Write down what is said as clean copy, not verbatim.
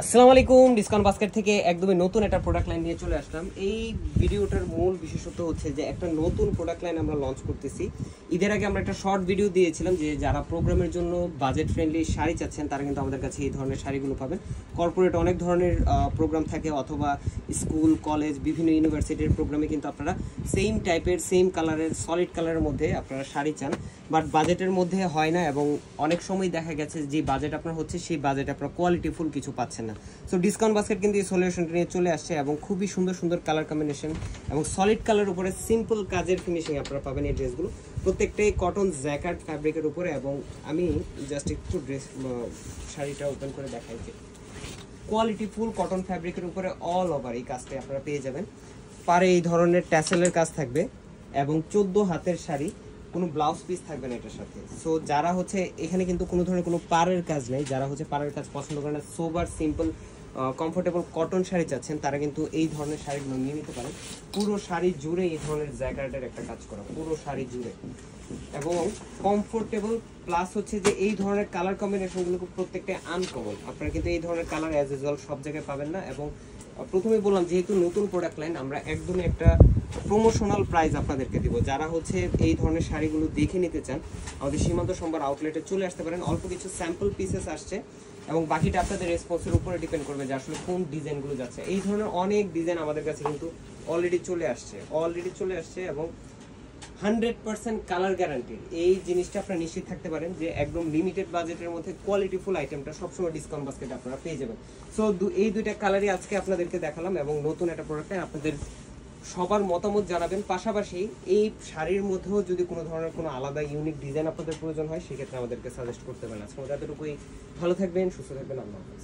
আসসালামু আলাইকুম। Discount basket থেকে একদমই নতুন একটা প্রোডাক্ট লাইন নিয়ে চলে আসলাম। এই ভিডিওটার মূল বিশেষত্ব হচ্ছে যে একটা নতুন প্রোডাক্ট লাইন আমরা লঞ্চ করতেছি। ঈদের আগে আমরা একটা শর্ট ভিডিও দিয়েছিলাম যে যারা প্রোগ্রামের জন্য বাজেট ফ্রেন্ডলি শাড়ি চাচ্ছেন তারা কিন্তু আমাদের কাছে এই ধরনের শাড়িগুলো পাবেন। কর্পোরেট অনেক ধরনের প্রোগ্রাম থাকে অথবা স্কুল কলেজ বিভিন্ন ইউনিভার্সিটির প্রোগ্রামে কিন্তু আপনারা সেম টাইপের সেম কালারের সলিড কালারের মধ্যে আপনারা শাড়ি চান, বাট বাজেটের মধ্যে হয় না এবং অনেক সময় দেখা গেছে যে বাজেট আপনার হচ্ছে সেই বাজেট আপনার কোয়ালিটিফুল কিছু পাচ্ছেন না। সো ডিসকাউন্ট বাস্কেট কিন্তু এই সলিউশনটা নিয়ে চলে আসছে এবং খুবই সুন্দর সুন্দর কালার কম্বিনেশন এবং সলিড কালার উপরে সিম্পল কাজের ফিনিশিং আপনারা পাবেন। এই ড্রেসগুলো প্রত্যেকটাই কটন জ্যাকেট ফ্যাব্রিকের উপরে এবং আমি জাস্ট একটু শাড়িটা ওপেন করে দেখাই যে কোয়ালিটিফুল কটন ফ্যাব্রিকের উপরে অল ওভার এই কাজটা আপনারা পেয়ে যাবেন। পারে এই ধরনের ট্যাসেলের কাজ থাকবে এবং 14 হাতের শাড়ি, কোনো ব্লাউজ পিস থাকবে না এটার সাথে। সো যারা হচ্ছে এখানে কিন্তু কোনো ধরনের কোনো পাড়ের কাজ নেই, যারা হচ্ছে পাড়ের কাজ পছন্দ করেন না, সোবার সিম্পল কমফোর্টেবল কটন শাড়ি চাচ্ছেন তারা কিন্তু এই ধরনের শাড়িগুলো নিয়ে নিতে পারেন। পুরো শাড়ি জুড়ে এই ধরনের জ্যাকেটের একটা কাজ করা, পুরো শাড়ি জুড়ে এবং কমফোর্টেবল প্লাস হচ্ছে যে এই ধরনের কালার কম্বিনেশনগুলো প্রত্যেকটা আনকমন। আপনারা কিন্তু এই ধরনের কালার অ্যাজ ইউজুয়াল সব জায়গায় পাবেন না। এবং প্রথমে বললাম যেহেতু নতুন প্রোডাক্ট লাইন আমরা একদমই একটা প্রমোশনাল প্রাইস আপনাদেরকে দিব। যারা হচ্ছে এই ধরনের শাড়িগুলো দেখে নিতে চান আমাদের সীমান্ত সম্ভার আউটলেটে চলে আসতে পারেন। অল্প কিছু স্যাম্পল পিসেস আসছে এবং বাকিটা আপনাদের রেসপন্সের উপরে ডিপেন্ড করবে যে আসলে কোন ডিজাইনগুলো যাচ্ছে। এই ধরনের অনেক ডিজাইন আমাদের কাছে কিন্তু অলরেডি চলে আসছে এবং 100% কালার গ্যারান্টিড। এই জিনিসটা আপনারা নিশ্চিত থাকতে পারেন যে একদম লিমিটেড বাজেটের মধ্যে কোয়ালিটিফুল আইটেমটা সবসময় ডিসকাউন্ট বাস্কেটে আপনারা পেয়ে যাবেন। সো এই দুইটা কালারই আজকে আপনাদেরকে দেখালাম এবং নতুন একটা প্রোডাক্টে আপনাদের সবার মতামত জানাবেন। পাশাপাশি এই শাড়ির মধ্যেও যদি কোনো ধরনের কোনো আলাদা ইউনিক ডিজাইন আপনাদের প্রয়োজন হয় সেক্ষেত্রে আমাদেরকে সাজেস্ট করতে পারেন। আজকে এতটুকুই। ভালো থাকবেন, সুস্থ থাকবেন, আল্লাহ হাফেজ।